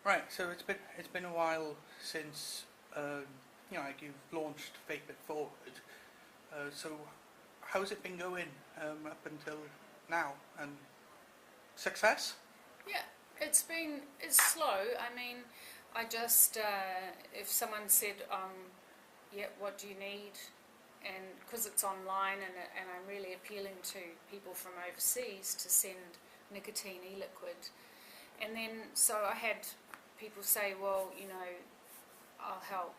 Right, so it's been a while since like you've launched Vape It Forward. So how's it been going up until now? And success? Yeah, it's slow. I mean, I just, if someone said, yeah, what do you need? And because it's online and I'm really appealing to people from overseas to send nicotine e-liquid. And then, so I had people say, well, I'll help.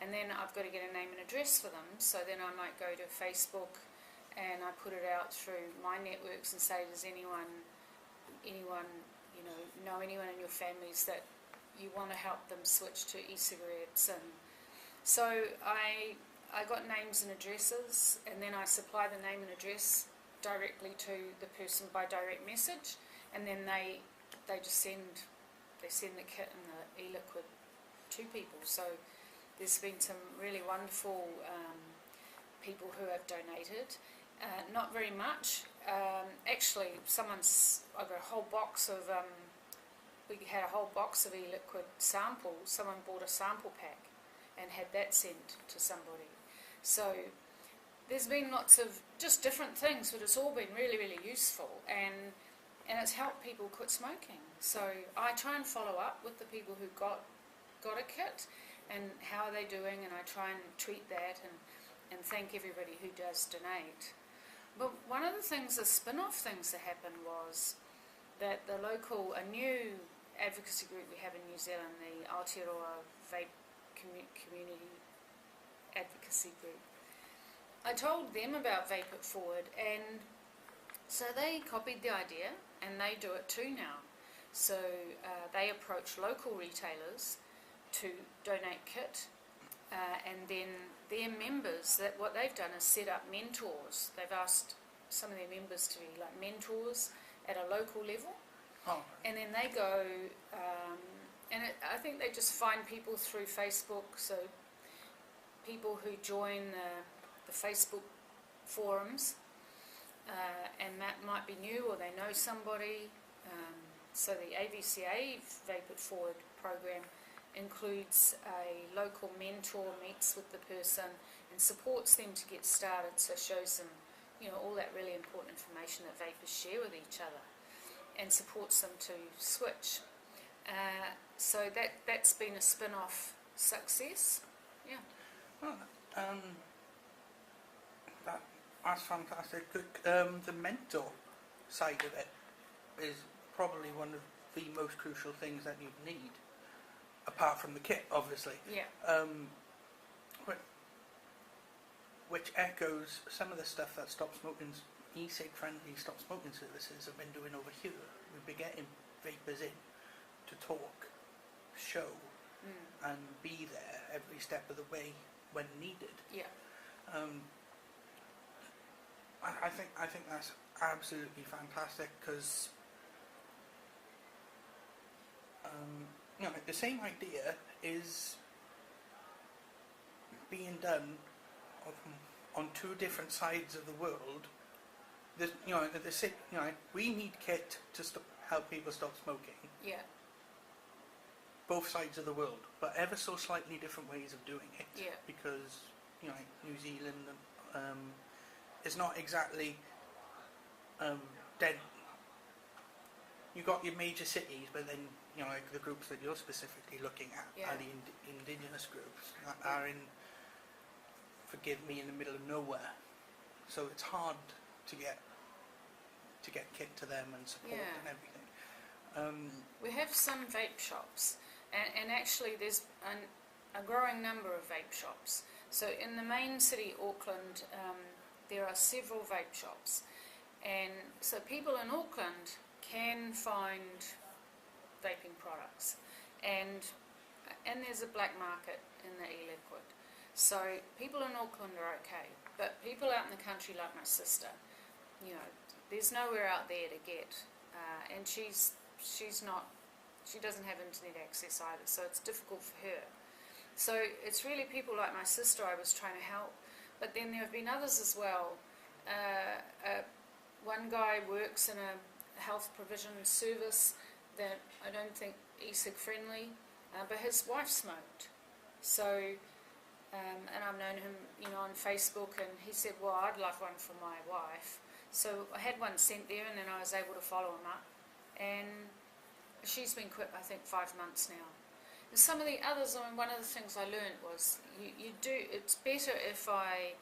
And then I've got to get a name and address for them. So then I might go to Facebook and I put it out through my networks and say, does anyone know anyone in your families that you want to help them switch to e-cigarettes? And so I got names and addresses, and then I supply the name and address directly to the person by direct message, and then they just send the kit and the e-liquid to people. So there's been some really wonderful people who have donated. Not very much. Actually, I got a whole box of, we had a whole box of e-liquid samples. Someone bought a sample pack and had that sent to somebody. So there's been lots of just different things, but it's all been really, really useful, and it's helped people quit smoking. So I try and follow up with the people who got a kit and how are they doing, and I try and tweet that and thank everybody who does donate. But one of the things, the spin-off things that happened was that a new advocacy group we have in New Zealand, the Aotearoa Vape Community Advocacy Group, I told them about Vape It Forward, and so they copied the idea and they do it too now. So they approach local retailers to donate kit, and then their members, what they've done is set up mentors. They've asked some of their members to be like mentors at a local level. Oh. And then they go, I think they just find people through Facebook, so people who join the Facebook forums, and that might be new or they know somebody. So the AVCA Vape It Forward program includes a local mentor, meets with the person and supports them to get started, so shows them all that really important information that vapers share with each other and supports them to switch. So that's been a spin-off success. Yeah. Well, that's fantastic. The mentor side of it is probably one of the most crucial things that you need, apart from the kit, obviously. Yeah. Which echoes some of the stuff that e-cig friendly stop smoking services have been doing over here. We've been getting vapers in to talk, show, and be there every step of the way when needed. Yeah. I think that's absolutely fantastic, because the same idea is being done on two different sides of the world. We need kit to help people stop smoking. Yeah. Both sides of the world, but ever so slightly different ways of doing it. Yeah. Because New Zealand is not exactly dead. You got your major cities, but then the groups that you're specifically looking at are the indigenous groups that are in, forgive me, in the middle of nowhere. So it's hard to get kit to them and support and everything. We have some vape shops, and actually there's a growing number of vape shops. So in the main city, Auckland, there are several vape shops, and so people in Auckland can find vaping products, and there's a black market in the e-liquid. So people in Auckland are okay, but people out in the country, like my sister, there's nowhere out there to get, and she doesn't have internet access either, so it's difficult for her. So it's really people like my sister I was trying to help, but then there have been others as well. One guy works in a health provision service that I don't think e-cig friendly, but his wife smoked. So, and I've known him, on Facebook, and he said, well, I'd love one for my wife. So I had one sent there, and then I was able to follow him up. And she's been quit, I think, 5 months now. And some of the others, one of the things I learned was it's better if I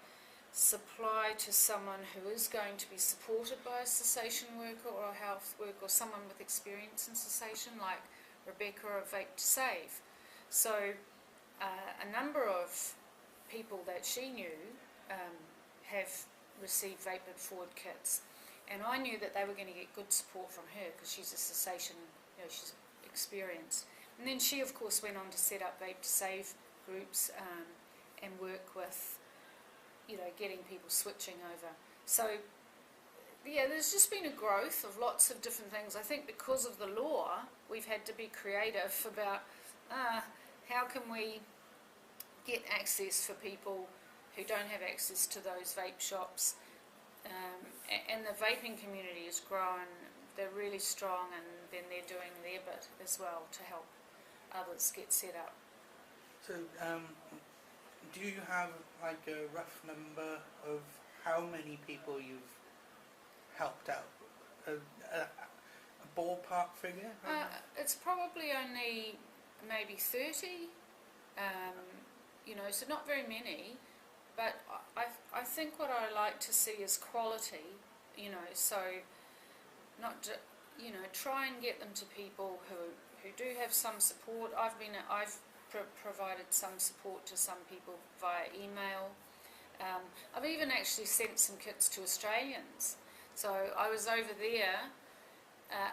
supply to someone who is going to be supported by a cessation worker or a health worker or someone with experience in cessation, like Rebecca of Vape to Save. So a number of people that she knew have received Vape It Forward kits, and I knew that they were going to get good support from her because she's a cessation, she's experienced. And then she, of course, went on to set up Vape to Save groups and work with, getting people switching over. So, yeah, there's just been a growth of lots of different things. I think because of the law, we've had to be creative about how can we get access for people who don't have access to those vape shops. And the vaping community has grown. They're really strong, and then they're doing their bit as well to help others get set up. So, do you have like a rough number of how many people you've helped out? A ballpark figure? It's probably only maybe 30, so not very many, but I think what I like to see is quality, so not try and get them to people who do have some support. I've provided some support to some people via email. I've even actually sent some kits to Australians. So I was over there,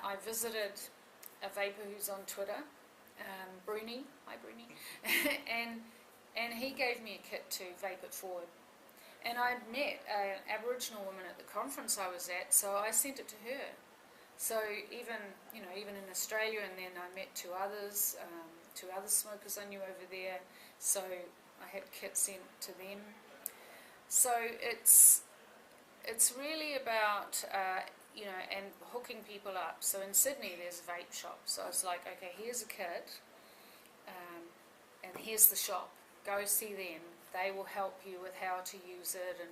I visited a vapor who's on Twitter, Bruni, hi Bruni, and he gave me a kit to Vape It Forward. And I met an Aboriginal woman at the conference I was at, so I sent it to her. So even in Australia, and then I met two other smokers I knew over there, so I had kits sent to them. So it's really about and hooking people up. So in Sydney there's a vape shop, so it's like, okay, here's a kit, and here's the shop, go see them, they will help you with how to use it and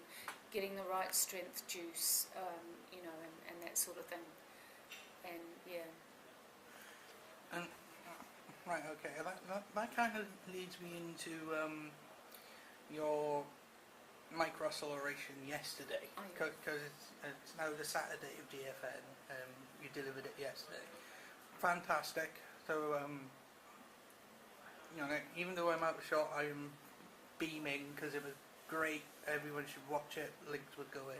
getting the right strength juice, and that sort of thing. And yeah. And right, okay, that kind of leads me into your microacceleration yesterday, because it's now the Saturday of GFN. You delivered it yesterday. Fantastic. So even though I'm out of shot, I'm beaming because it was great. Everyone should watch it. Links would go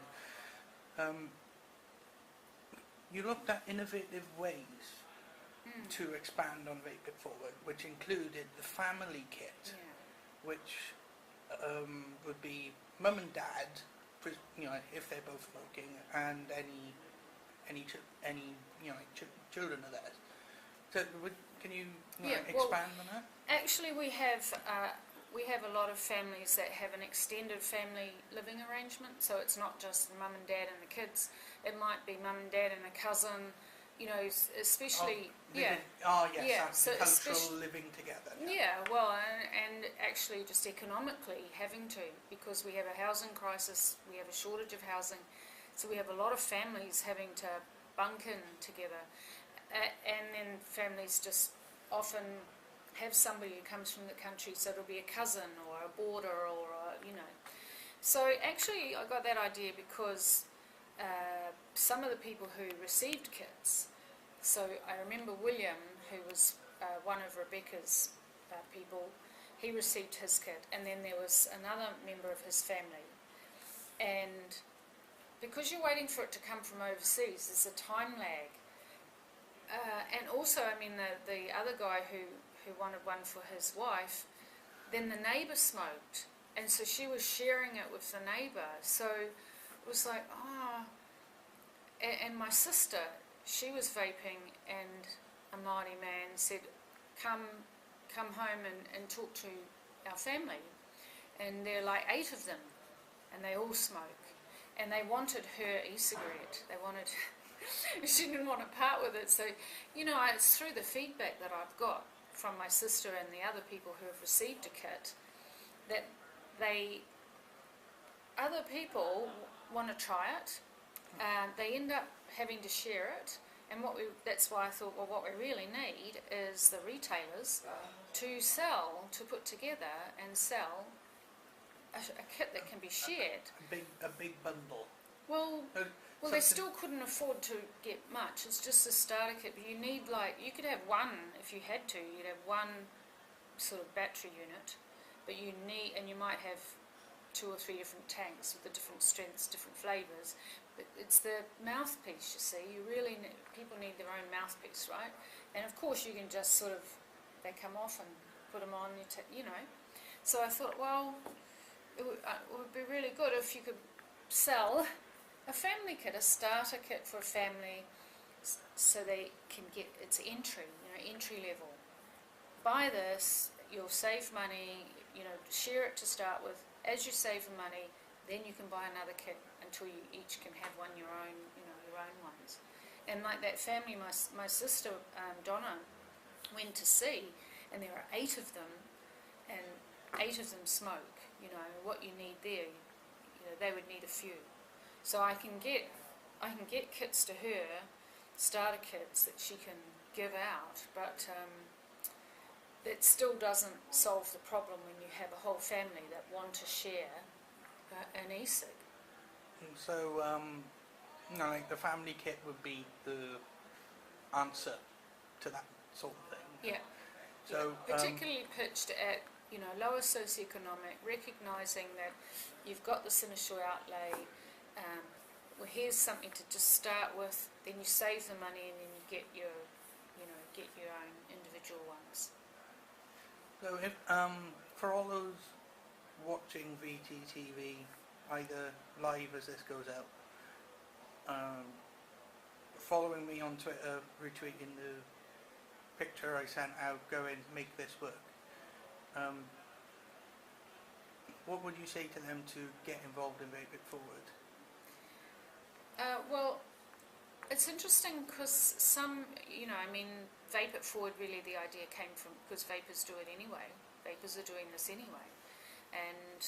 in. You looked at innovative ways to expand on Vape It Forward, which included the family kit, which would be mum and dad, if they're both smoking, and any children of theirs. So can you expand on that? Actually, we have a lot of families that have an extended family living arrangement, so it's not just mum and dad and the kids. It might be mum and dad and a cousin, especially So cultural living together. Well, and actually just economically having to, because we have a housing crisis, we have a shortage of housing, so we have a lot of families having to bunk in together, and then families just often have somebody who comes from the country, so it'll be a cousin or a boarder or So actually I got that idea because some of the people who received kits, so I remember William, who was one of Rebecca's people, he received his kit, and then there was another member of his family, and because you're waiting for it to come from overseas, there's a time lag, and also the other guy who wanted one for his wife, then the neighbour smoked, and so she was sharing it with the neighbour, so it was like, and my sister, she was vaping, and a Maori man said, come home and talk to our family, and there are like 8 of them, and they all smoke, and they wanted her e-cigarette, they wanted she didn't want to part with it. So, it's through the feedback that I've got from my sister and the other people who have received a kit that other people want to try it. They end up having to share it, and that's why I thought, well, what we really need is the retailers to put together and sell a kit that can be shared. A big bundle. Well, they still couldn't afford to get much. It's just a starter kit. But you need, you could have one if you had to. You'd have one sort of battery unit, but you might have 2 or 3 different tanks with the different strengths, different flavours. But it's the mouthpiece, you see. People need their own mouthpiece, right? And of course you can just they come off and put them on, So I thought, well, it would be really good if you could sell a family kit, a starter kit for a family, so they can get its entry level. Buy this, you'll save money, share it to start with. As you save the money, then you can buy another kit until you each can have your own ones. And like that family, my sister Donna went to see, and there are 8 of them, and 8 of them smoke. What you need there, they would need a few. So I can get kits to her, starter kits that she can give out, but that still doesn't solve the problem when you have a whole family that want to share an e-cig. So, the family kit would be the answer to that sort of thing. Yeah. So, particularly pitched at lower socioeconomic, recognising that you've got this initial outlay. Well, here's something to just start with. Then you save the money, and then you get your own individual ones. So, if for all those watching VTTV, either live as this goes out, following me on Twitter, retweeting the picture I sent out, going make this work. What would you say to them to get involved in Vape It Forward? Well, it's interesting because Vape It Forward, really the idea came from because vapers do it anyway. Vapers are doing this anyway. And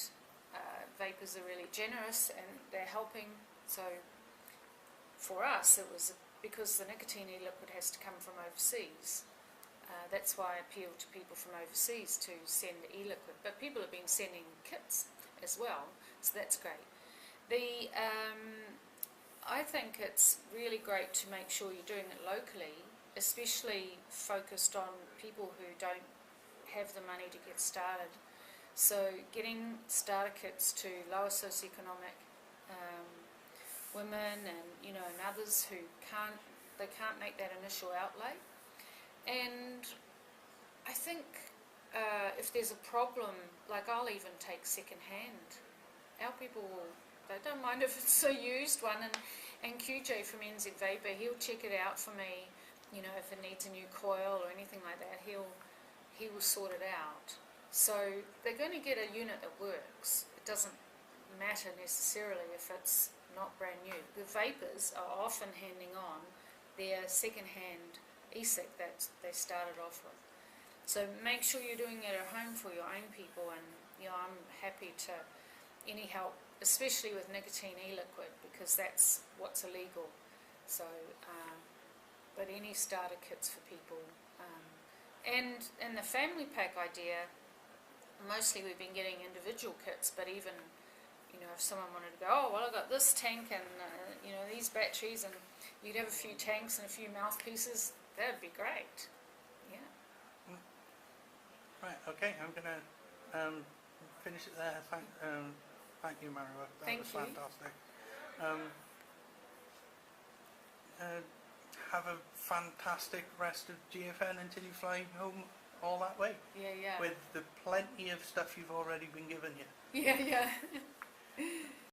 vapers are really generous and they're helping. So for us, it was because the nicotine e-liquid has to come from overseas. That's why I appealed to people from overseas to send e-liquid. But people have been sending kits as well, so that's great. I think it's really great to make sure you're doing it locally, especially focused on people who don't have the money to get started. So getting starter kits to lower socioeconomic women and others who can't make that initial outlay. And I think if there's a problem, I'll even take second hand. Our people they don't mind if it's a used one, and QJ from NZ Vapor, he'll check it out for me, if it needs a new coil or anything like that, he will sort it out. So they're going to get a unit that works. It doesn't matter necessarily if it's not brand new. The vapors are often handing on their second-hand e-cig that they started off with. So make sure you're doing it at home for your own people, and I'm happy to any help, especially with nicotine e-liquid, because that's what's illegal. So, but any starter kits for people, and the family pack idea. Mostly we've been getting individual kits, but even if someone wanted to go, oh well, I got this tank and these batteries, and you'd have a few tanks and a few mouthpieces. That'd be great. Yeah. Right. Okay. I'm gonna finish it there. Thank you, Marewa. That was fantastic. Have a fantastic rest of GFN until you fly home all that way. Yeah. With the plenty of stuff you've already been given you. Yeah.